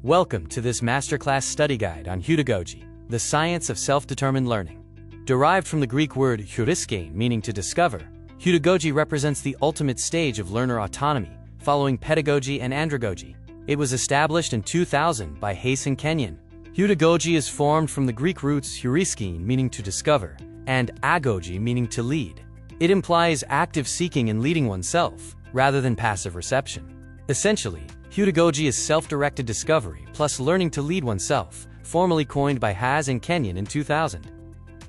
Welcome to this masterclass study guide on Heutagogy, the science of self-determined learning. Derived from the Greek word heuristein, meaning to discover, Heutagogy represents the ultimate stage of learner autonomy, following pedagogy and andragogy. It was established in 2000 by Hayes and Kenyon. Heutagogy is formed from the Greek roots heuristein, meaning to discover, and agogy, meaning to lead. It implies active seeking and leading oneself, rather than passive reception. Essentially, Heutagogy is self-directed discovery plus learning to lead oneself, formally coined by Hayes and Kenyon in 2000.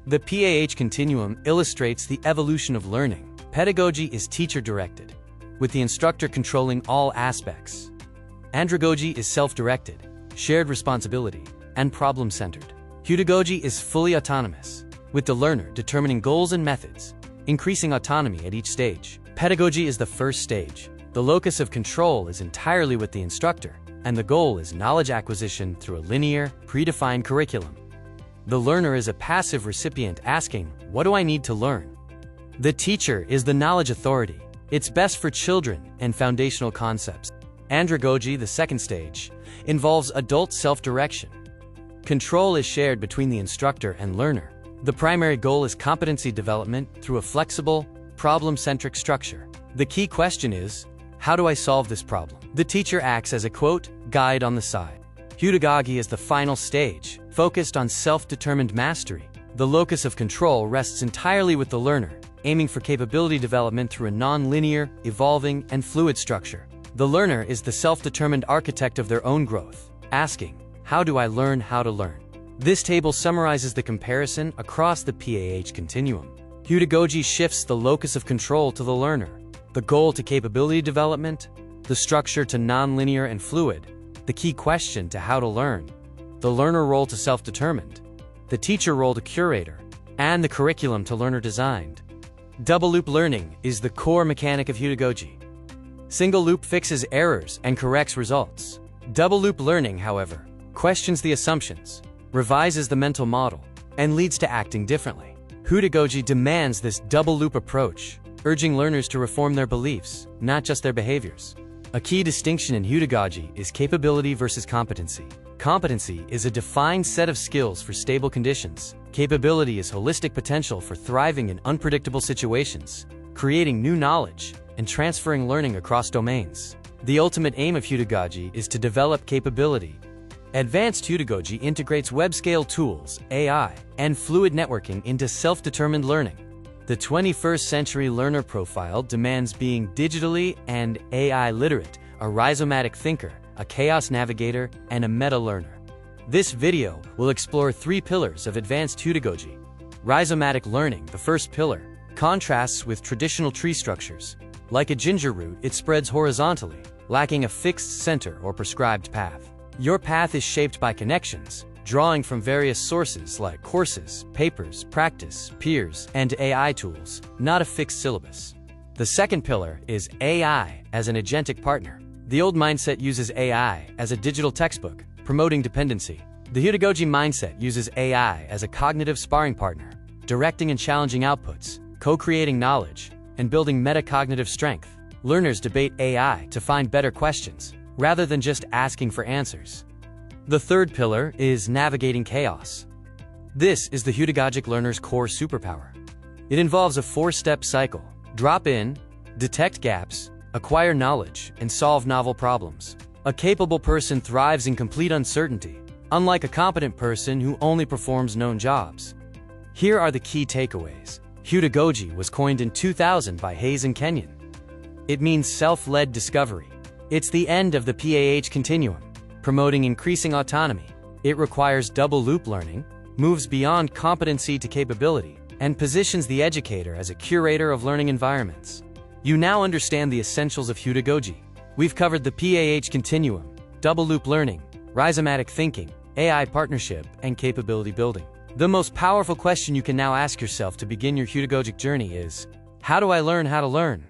The PAH continuum illustrates the evolution of learning. Pedagogy is teacher-directed, with the instructor controlling all aspects. Andragogy is self-directed, shared responsibility, and problem-centered. Heutagogy is fully autonomous, with the learner determining goals and methods, increasing autonomy at each stage. Pedagogy is the first stage. The locus of control is entirely with the instructor, and the goal is knowledge acquisition through a linear, predefined curriculum. The learner is a passive recipient asking, "What do I need to learn?" The teacher is the knowledge authority. It's best for children and foundational concepts. Andragogy, the second stage, involves adult self-direction. Control is shared between the instructor and learner. The primary goal is competency development through a flexible, problem-centric structure. The key question is, how do I solve this problem? The teacher acts as a, quote, guide on the side. Heutagogy is the final stage, focused on self-determined mastery. The locus of control rests entirely with the learner, aiming for capability development through a non-linear, evolving, and fluid structure. The learner is the self-determined architect of their own growth, asking, how do I learn how to learn? This table summarizes the comparison across the PAH continuum. Heutagogy shifts the locus of control to the learner, the goal to capability development, the structure to non-linear and fluid, the key question to how to learn, the learner role to self-determined, the teacher role to curator, and the curriculum to learner-designed. Double-loop learning is the core mechanic of Heutagogy. Single loop fixes errors and corrects results. Double-loop learning, however, questions the assumptions, revises the mental model, and leads to acting differently. Heutagogy demands this double-loop approach, urging learners to reform their beliefs, not just their behaviors. A key distinction in Heutagogy is capability versus competency. Competency is a defined set of skills for stable conditions. Capability is holistic potential for thriving in unpredictable situations, creating new knowledge, and transferring learning across domains. The ultimate aim of Heutagogy is to develop capability. Advanced Heutagogy integrates web-scale tools, AI, and fluid networking into self-determined learning. The 21st century learner profile demands being digitally and AI literate, a rhizomatic thinker, a chaos navigator, and a meta-learner. This video will explore three pillars of advanced Heutagogy. Rhizomatic learning, the first pillar, contrasts with traditional tree structures. Like a ginger root, it spreads horizontally, lacking a fixed center or prescribed path. Your path is shaped by connections, drawing from various sources like courses, papers, practice, peers, and AI tools, not a fixed syllabus. The second pillar is AI as an agentic partner. The old mindset uses AI as a digital textbook, promoting dependency. The Heutagogy mindset uses AI as a cognitive sparring partner, directing and challenging outputs, co-creating knowledge, and building metacognitive strength. Learners debate AI to find better questions, rather than just asking for answers. The third pillar is navigating chaos. This is the Heutagogic learner's core superpower. It involves a four-step cycle: drop in, detect gaps, acquire knowledge, and solve novel problems. A capable person thrives in complete uncertainty, unlike a competent person who only performs known jobs. Here are the key takeaways. Heutagogy was coined in 2000 by Hayes and Kenyon. It means self-led discovery. It's the end of the PAH continuum, promoting increasing autonomy. It requires double-loop learning, moves beyond competency to capability, and positions the educator as a curator of learning environments. You now understand the essentials of Heutagogy. We've covered the PAH continuum, double-loop learning, rhizomatic thinking, AI partnership, and capability building. The most powerful question you can now ask yourself to begin your Heutagogic journey is, how do I learn how to learn?